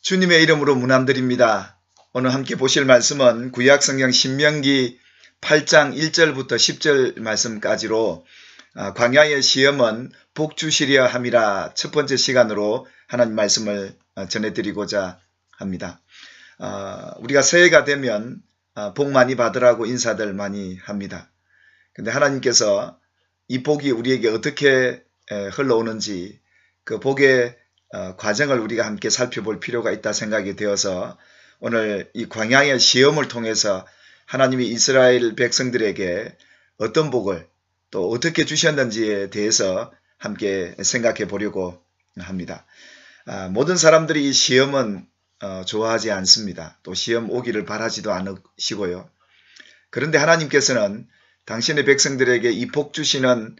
주님의 이름으로 문안드립니다. 오늘 함께 보실 말씀은 구약성경 신명기 8장 1절부터 10절 말씀까지로 광야의 시험은 복 주시려 함이라 첫 번째 시간으로 하나님 말씀을 전해드리고자 합니다. 우리가 새해가 되면 복 많이 받으라고 인사들 많이 합니다. 근데 하나님께서 이 복이 우리에게 어떻게 흘러오는지 그 복의 과정을 우리가 함께 살펴볼 필요가 있다 생각이 되어서 오늘 이 광야의 시험을 통해서 하나님이 이스라엘 백성들에게 어떤 복을 또 어떻게 주셨는지에 대해서 함께 생각해 보려고 합니다. 모든 사람들이 이 시험은 좋아하지 않습니다. 또 시험 오기를 바라지도 않으시고요. 그런데 하나님께서는 당신의 백성들에게 이 복 주시는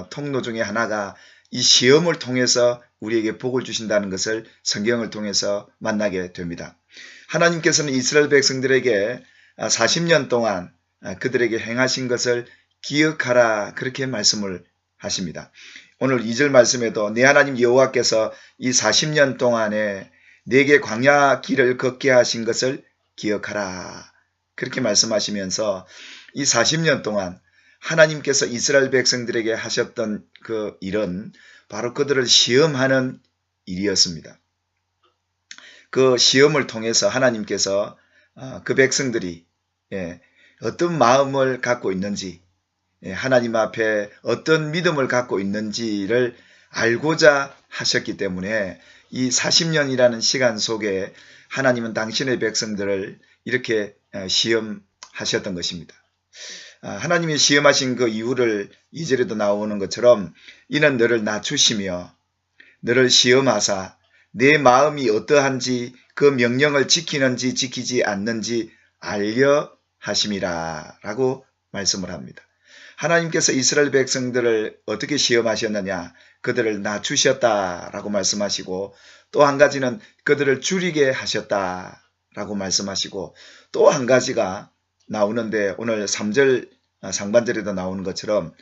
통로 중에 하나가 이 시험을 통해서 우리에게 복을 주신다는 것을 성경을 통해서 만나게 됩니다. 하나님께서는 이스라엘 백성들에게 40년 동안 그들에게 행하신 것을 기억하라 그렇게 말씀을 하십니다. 오늘 2절 말씀에도 내 하나님 여호와께서 이 40년 동안에 내게 광야 길을 걷게 하신 것을 기억하라 그렇게 말씀하시면서 이 40년 동안 하나님께서 이스라엘 백성들에게 하셨던 그 일은 바로 그들을 시험하는 일이었습니다. 그 시험을 통해서 하나님께서 그 백성들이 어떤 마음을 갖고 있는지 하나님 앞에 어떤 믿음을 갖고 있는지를 알고자 하셨기 때문에 이 40년이라는 시간 속에 하나님은 당신의 백성들을 이렇게 시험하셨던 것입니다. 하나님이 시험하신 그 이유를 2절에도 나오는 것처럼 이는 너를 낮추시며 너를 시험하사 내 마음이 어떠한지 그 명령을 지키는지 지키지 않는지 알려 하심이라 라고 말씀을 합니다. 하나님께서 이스라엘 백성들을 어떻게 시험하셨느냐, 그들을 낮추셨다 라고 말씀하시고 또 한 가지는 그들을 줄이게 하셨다 라고 말씀하시고 또 한 가지가 나오는데 오늘 3절 상반절에도 나오는 것처럼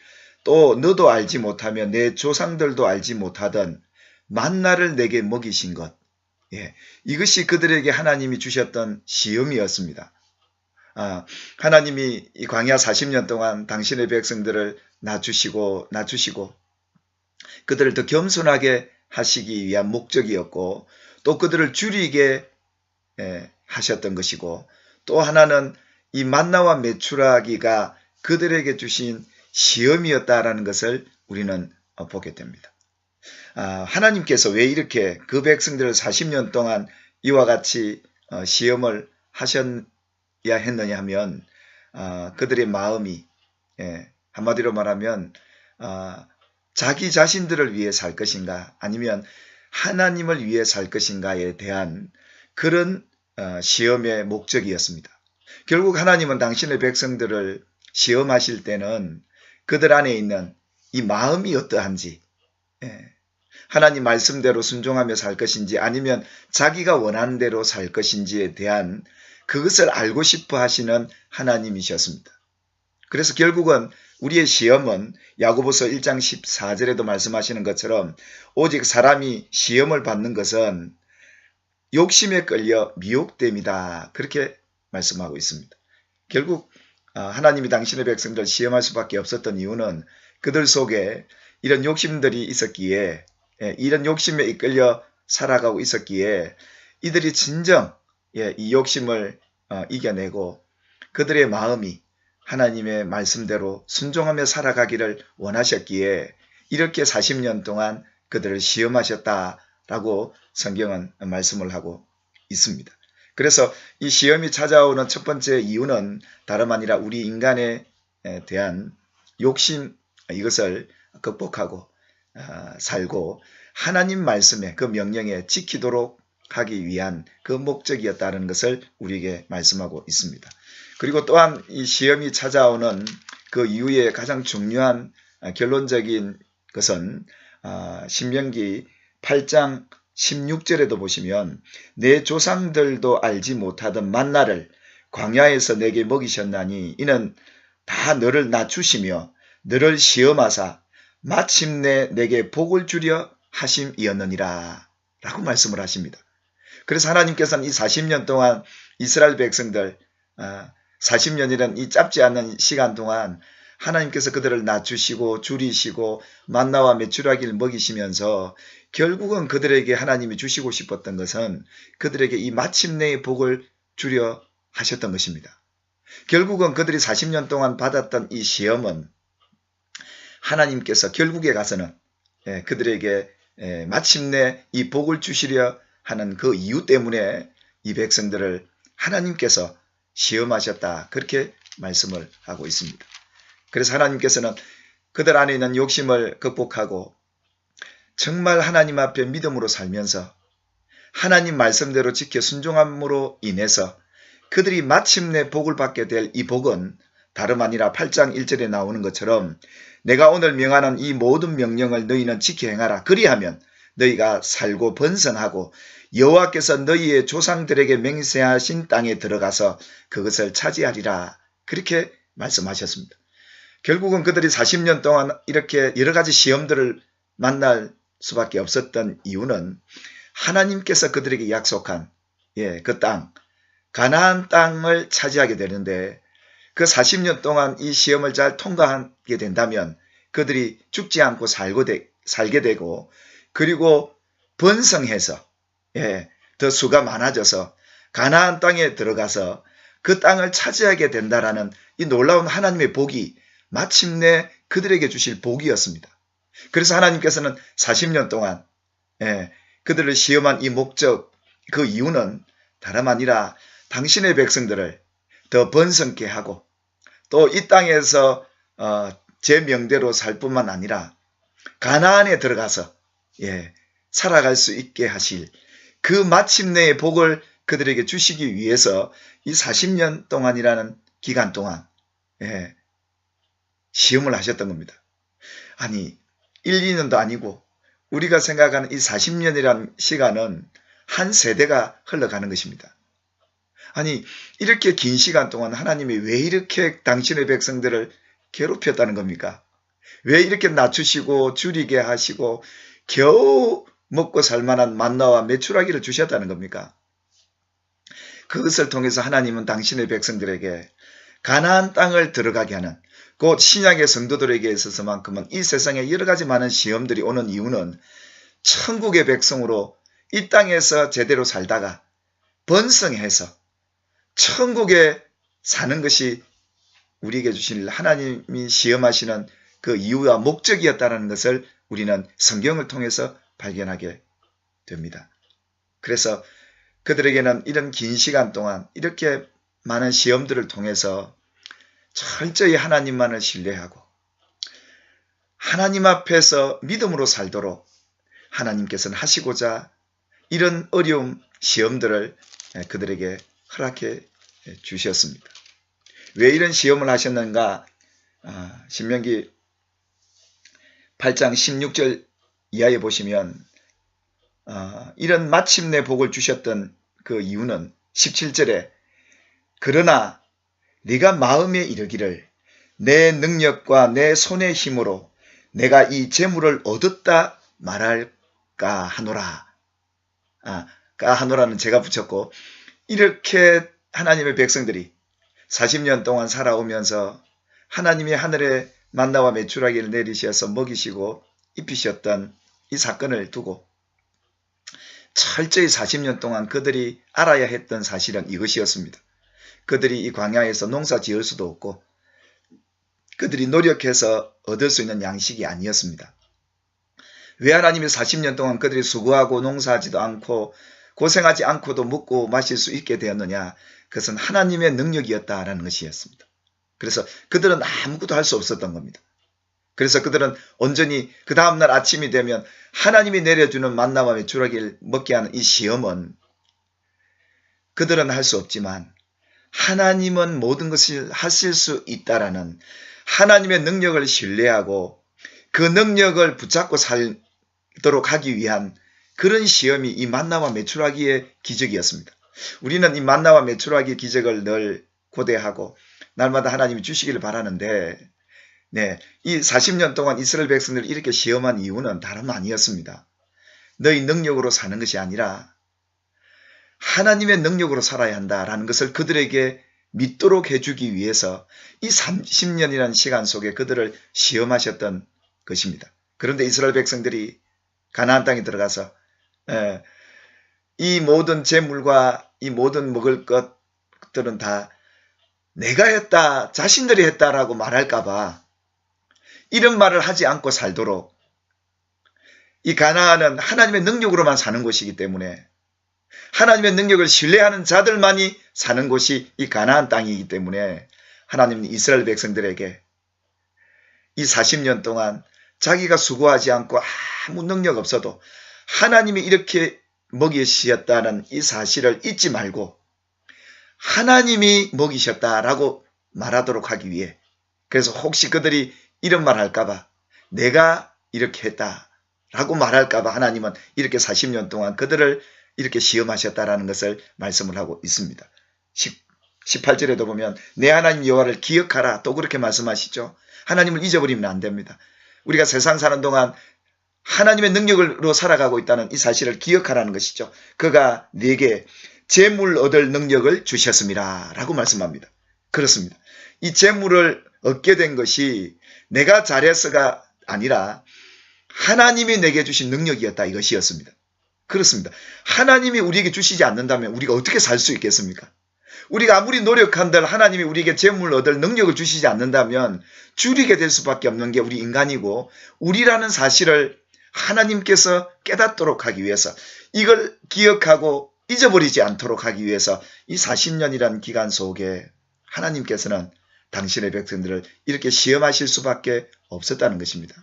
또 너도 알지 못하며 내 조상들도 알지 못하던 만나를 내게 먹이신 것, 이것이 그들에게 하나님이 주셨던 시험이었습니다. 하나님이 이 광야 40년 동안 당신의 백성들을 낮추시고 그들을 더 겸손하게 하시기 위한 목적이었고 또 그들을 줄이게 하셨던 것이고 또 하나는 이 만나와 메추라기가 그들에게 주신 시험이었다라는 것을 우리는 보게 됩니다. 하나님께서 왜 이렇게 그 백성들을 40년 동안 이와 같이 시험을 하셨야 했느냐 하면 그들의 마음이 한마디로 말하면 자기 자신들을 위해 살 것인가 아니면 하나님을 위해 살 것인가에 대한 그런 시험의 목적이었습니다. 결국 하나님은 당신의 백성들을 시험하실 때는 그들 안에 있는 이 마음이 어떠한지, 하나님 말씀대로 순종하며 살 것인지 아니면 자기가 원하는 대로 살 것인지에 대한 그것을 알고 싶어 하시는 하나님이셨습니다. 그래서 결국은 우리의 시험은 야고보서 1장 14절에도 말씀하시는 것처럼 오직 사람이 시험을 받는 것은 욕심에 끌려 미혹됨이다 그렇게 말씀하고 있습니다. 결국 하나님이 당신의 백성들을 시험할 수밖에 없었던 이유는 그들 속에 이런 욕심들이 있었기에 이런 욕심에 이끌려 살아가고 있었기에 이들이 진정 이 욕심을 이겨내고 그들의 마음이 하나님의 말씀대로 순종하며 살아가기를 원하셨기에 이렇게 40년 동안 그들을 시험하셨다라고 성경은 말씀을 하고 있습니다. 그래서 이 시험이 찾아오는 첫 번째 이유는 다름 아니라 우리 인간에 대한 욕심 이것을 극복하고 살고 하나님 말씀의 그 명령에 지키도록 하기 위한 그 목적이었다는 것을 우리에게 말씀하고 있습니다. 그리고 또한 이 시험이 찾아오는 그 이유의 가장 중요한 결론적인 것은 신명기 8장 16절에도 보시면 내 조상들도 알지 못하던 만나를 광야에서 내게 먹이셨나니 이는 다 너를 낮추시며 너를 시험하사 마침내 내게 복을 주려 하심이었느니라 라고 말씀을 하십니다. 그래서 하나님께서는 이 40년 동안 이스라엘 백성들 40년이라는 이 짧지 않은 시간 동안 하나님께서 그들을 낮추시고 줄이시고 만나와 메추라기를 먹이시면서 결국은 그들에게 하나님이 주시고 싶었던 것은 그들에게 이 마침내의 복을 주려 하셨던 것입니다. 결국은 그들이 40년 동안 받았던 이 시험은 하나님께서 결국에 가서는 그들에게 마침내 이 복을 주시려 하는 그 이유 때문에 이 백성들을 하나님께서 시험하셨다. 그렇게 말씀을 하고 있습니다. 그래서 하나님께서는 그들 안에 있는 욕심을 극복하고 정말 하나님 앞에 믿음으로 살면서 하나님 말씀대로 지켜 순종함으로 인해서 그들이 마침내 복을 받게 될 이 복은 다름 아니라 8장 1절에 나오는 것처럼 내가 오늘 명하는 이 모든 명령을 너희는 지켜 행하라. 그리하면 너희가 살고 번성하고 여호와께서 너희의 조상들에게 맹세하신 땅에 들어가서 그것을 차지하리라. 그렇게 말씀하셨습니다. 결국은 그들이 40년 동안 이렇게 여러 가지 시험들을 만날 수밖에 없었던 이유는 하나님께서 그들에게 약속한 그 땅, 가나안 땅을 차지하게 되는데 그 40년 동안 이 시험을 잘 통과하게 된다면 그들이 죽지 않고 살게 되고 그리고 번성해서 더 수가 많아져서 가나안 땅에 들어가서 그 땅을 차지하게 된다라는 이 놀라운 하나님의 복이 마침내 그들에게 주실 복이었습니다. 그래서 하나님께서는 40년 동안 그들을 시험한 이 목적, 그 이유는 다름 아니라 당신의 백성들을 더 번성케 하고 또 이 땅에서 제 명대로 살 뿐만 아니라 가나안에 들어가서 살아갈 수 있게 하실 그 마침내의 복을 그들에게 주시기 위해서 이 40년 동안이라는 기간 동안 시험을 하셨던 겁니다. 아니 1, 2년도 아니고 우리가 생각하는 이 40년이라는 시간은 한 세대가 흘러가는 것입니다. 아니 이렇게 긴 시간 동안 하나님이 왜 이렇게 당신의 백성들을 괴롭혔다는 겁니까? 왜 이렇게 낮추시고 줄이게 하시고 겨우 먹고 살만한 만나와 메추라기를 주셨다는 겁니까? 그것을 통해서 하나님은 당신의 백성들에게 가나안 땅을 들어가게 하는 곧 신약의 성도들에게 있어서만큼은 이 세상에 여러 가지 많은 시험들이 오는 이유는 천국의 백성으로 이 땅에서 제대로 살다가 번성해서 천국에 사는 것이 우리에게 주실 하나님이 시험하시는 그 이유와 목적이었다는 것을 우리는 성경을 통해서 발견하게 됩니다. 그래서 그들에게는 이런 긴 시간 동안 이렇게 많은 시험들을 통해서 철저히 하나님만을 신뢰하고 하나님 앞에서 믿음으로 살도록 하나님께서는 하시고자 이런 어려움 시험들을 그들에게 허락해 주셨습니다. 왜 이런 시험을 하셨는가? 신명기 8장 16절 이하에 보시면 이런 마침내 복을 주셨던 그 이유는 17절에 그러나 네가 마음에 이르기를 내 능력과 내 손의 힘으로 내가 이 재물을 얻었다 말할까 하노라. 까 하노라는 제가 붙였고 이렇게 하나님의 백성들이 40년 동안 살아오면서 하나님이 하늘에 만나와 메추라기를 내리셔서 먹이시고 입히셨던 이 사건을 두고 철저히 40년 동안 그들이 알아야 했던 사실은 이것이었습니다. 그들이 이 광야에서 농사 지을 수도 없고 그들이 노력해서 얻을 수 있는 양식이 아니었습니다. 왜 하나님이 40년 동안 그들이 수고하고 농사하지도 않고 고생하지 않고도 먹고 마실 수 있게 되었느냐? 그것은 하나님의 능력이었다라는 것이었습니다. 그래서 그들은 아무것도 할 수 없었던 겁니다. 그래서 그들은 온전히 그 다음날 아침이 되면 하나님이 내려주는 만나와 메추라기를 먹게 하는 이 시험은 그들은 할 수 없지만 하나님은 모든 것을 하실 수 있다라는 하나님의 능력을 신뢰하고 그 능력을 붙잡고 살도록 하기 위한 그런 시험이 이 만나와 메추라기의 기적이었습니다. 우리는 이 만나와 메추라기의 기적을 늘 고대하고 날마다 하나님이 주시기를 바라는데 이 40년 동안 이스라엘 백성들을 이렇게 시험한 이유는 다름 아니었습니다. 너희 능력으로 사는 것이 아니라 하나님의 능력으로 살아야 한다라는 것을 그들에게 믿도록 해주기 위해서 이 30년이라는 시간 속에 그들을 시험하셨던 것입니다. 그런데 이스라엘 백성들이 가나안 땅에 들어가서 이 모든 재물과 이 모든 먹을 것들은 다 내가 했다, 자신들이 했다라고 말할까봐 이런 말을 하지 않고 살도록, 이 가나안은 하나님의 능력으로만 사는 곳이기 때문에, 하나님의 능력을 신뢰하는 자들만이 사는 곳이 이 가나안 땅이기 때문에 하나님은 이스라엘 백성들에게 이 40년 동안 자기가 수고하지 않고 아무 능력 없어도 하나님이 이렇게 먹이셨다는 이 사실을 잊지 말고 하나님이 먹이셨다라고 말하도록 하기 위해, 그래서 혹시 그들이 이런 말 할까봐, 내가 이렇게 했다라고 말할까봐 하나님은 이렇게 40년 동안 그들을 이렇게 시험하셨다라는 것을 말씀을 하고 있습니다. 18절에도 보면 내 하나님 여호와를 기억하라, 또 그렇게 말씀하시죠. 하나님을 잊어버리면 안 됩니다. 우리가 세상 사는 동안 하나님의 능력으로 살아가고 있다는 이 사실을 기억하라는 것이죠. 그가 네게 재물 얻을 능력을 주셨습니다 라고 말씀합니다. 그렇습니다. 이 재물을 얻게 된 것이 내가 잘해서가 아니라 하나님이 내게 주신 능력이었다, 이것이었습니다. 그렇습니다. 하나님이 우리에게 주시지 않는다면 우리가 어떻게 살 수 있겠습니까? 우리가 아무리 노력한들 하나님이 우리에게 재물을 얻을 능력을 주시지 않는다면 줄이게 될 수밖에 없는 게 우리 인간이고, 우리라는 사실을 하나님께서 깨닫도록 하기 위해서, 이걸 기억하고 잊어버리지 않도록 하기 위해서 이 40년이라는 기간 속에 하나님께서는 당신의 백성들을 이렇게 시험하실 수밖에 없었다는 것입니다.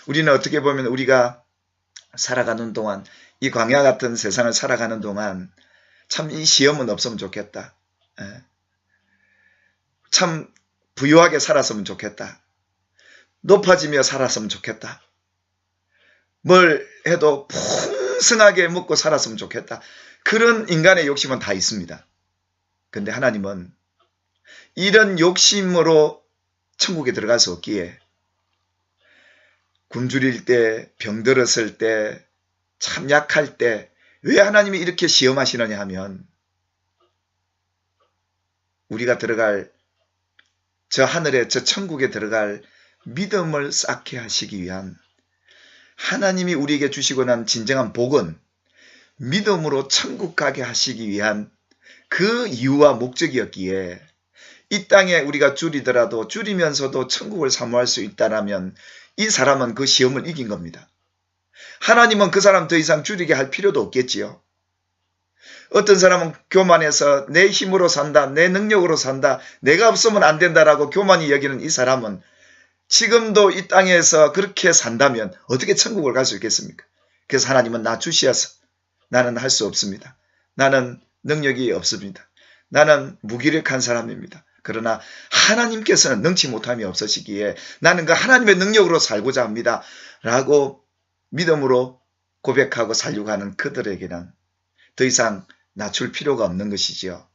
우리는 어떻게 보면 우리가 살아가는 동안, 이 광야 같은 세상을 살아가는 동안 참 이 시험은 없으면 좋겠다. 참 부유하게 살았으면 좋겠다. 높아지며 살았으면 좋겠다. 뭘 해도 풍성하게 먹고 살았으면 좋겠다. 그런 인간의 욕심은 다 있습니다. 근데 하나님은 이런 욕심으로 천국에 들어갈 수 없기에 굶주릴 때, 병들었을 때, 참 약할 때 왜 하나님이 이렇게 시험하시느냐 하면, 우리가 들어갈 저 하늘에, 저 천국에 들어갈 믿음을 쌓게 하시기 위한, 하나님이 우리에게 주시고 난 진정한 복은 믿음으로 천국 가게 하시기 위한 그 이유와 목적이었기에, 이 땅에 우리가 줄이더라도 줄이면서도 천국을 사모할 수 있다라면 이 사람은 그 시험을 이긴 겁니다. 하나님은 그 사람 더 이상 줄이게 할 필요도 없겠지요. 어떤 사람은 교만해서 내 힘으로 산다, 내 능력으로 산다, 내가 없으면 안 된다라고 교만히 여기는 이 사람은 지금도 이 땅에서 그렇게 산다면 어떻게 천국을 갈 수 있겠습니까? 그래서 하나님은 나 주시어서 나는 할 수 없습니다. 나는 능력이 없습니다. 나는 무기력한 사람입니다. 그러나 하나님께서는 능치 못함이 없으시기에 나는 그 하나님의 능력으로 살고자 합니다 라고 믿음으로 고백하고 살려고 하는 그들에게는 더 이상 낮출 필요가 없는 것이지요.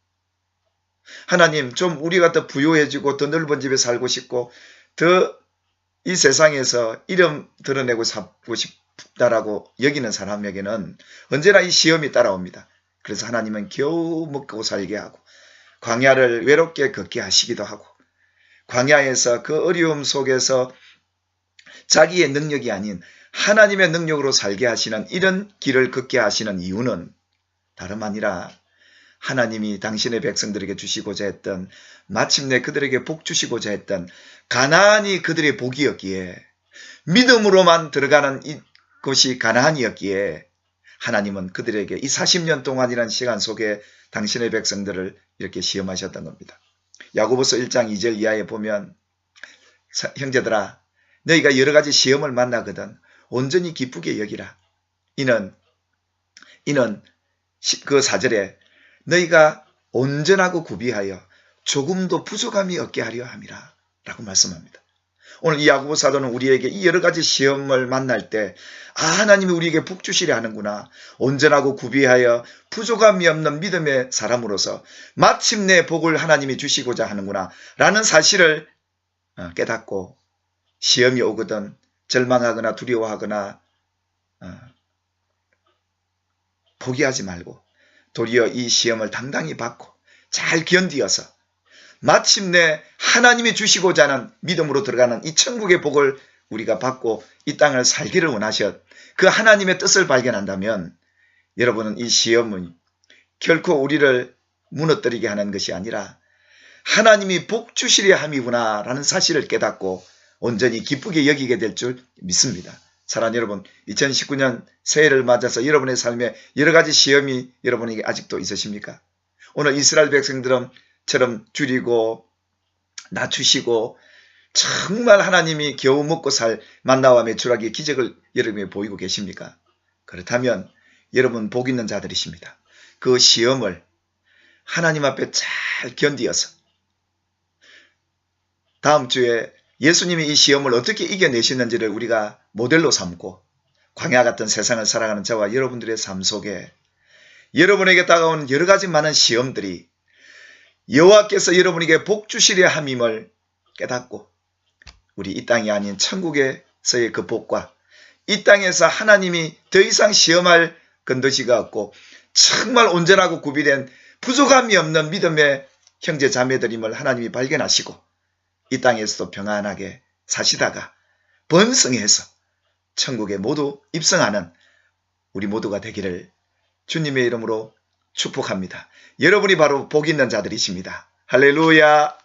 하나님, 좀 우리가 더 부유해지고 더 넓은 집에 살고 싶고 더 이 세상에서 이름 드러내고 살고 싶다라고 여기는 사람에게는 언제나 이 시험이 따라옵니다. 그래서 하나님은 겨우 먹고 살게 하고 광야를 외롭게 걷게 하시기도 하고, 광야에서 그 어려움 속에서 자기의 능력이 아닌 하나님의 능력으로 살게 하시는 이런 길을 걷게 하시는 이유는 다름 아니라 하나님이 당신의 백성들에게 주시고자 했던, 마침내 그들에게 복 주시고자 했던 가나안이 그들의 복이었기에, 믿음으로만 들어가는 이곳이 가나안이었기에 하나님은 그들에게 이 40년 동안이라는 시간 속에 당신의 백성들을 이렇게 시험하셨던 겁니다. 야고보서 1장 2절 이하에 보면, 형제들아 너희가 여러 가지 시험을 만나거든 온전히 기쁘게 여기라. 이는 그 4절에 너희가 온전하고 구비하여 조금도 부족함이 없게 하려 함이라 라고 말씀합니다. 오늘 이 야고보 사도는 우리에게 이 여러 가지 시험을 만날 때, 하나님이 우리에게 복 주시려 하는구나, 온전하고 구비하여 부족함이 없는 믿음의 사람으로서 마침내 복을 하나님이 주시고자 하는구나 라는 사실을 깨닫고, 시험이 오거든 절망하거나 두려워하거나 포기하지 말고 도리어 이 시험을 당당히 받고 잘 견디어서 마침내 하나님이 주시고자 하는 믿음으로 들어가는 이 천국의 복을 우리가 받고 이 땅을 살기를 원하셨 그 하나님의 뜻을 발견한다면 여러분은 이 시험은 결코 우리를 무너뜨리게 하는 것이 아니라 하나님이 복 주시려 함이구나 라는 사실을 깨닫고 온전히 기쁘게 여기게 될 줄 믿습니다. 사랑하는 여러분, 2019년 새해를 맞아서 여러분의 삶에 여러 가지 시험이 여러분에게 아직도 있으십니까? 오늘 이스라엘 백성들처럼 줄이고 낮추시고 정말 하나님이 겨우 먹고 살 만나와 메추라기의 기적을 여러분이 보이고 계십니까? 그렇다면 여러분 복 있는 자들이십니다. 그 시험을 하나님 앞에 잘 견디어서 다음 주에 예수님이 이 시험을 어떻게 이겨내시는지를 우리가 모델로 삼고 광야 같은 세상을 살아가는 저와 여러분들의 삶 속에 여러분에게 다가오는 여러 가지 많은 시험들이 여호와께서 여러분에게 복 주시려 함임을 깨닫고 우리 이 땅이 아닌 천국에서의 그 복과 이 땅에서 하나님이 더 이상 시험할 건더시가 없고 정말 온전하고 구비된 부족함이 없는 믿음의 형제 자매들임을 하나님이 발견하시고 이 땅에서도 평안하게 사시다가 번성해서 천국에 모두 입성하는 우리 모두가 되기를 주님의 이름으로 축복합니다. 여러분이 바로 복 있는 자들이십니다. 할렐루야.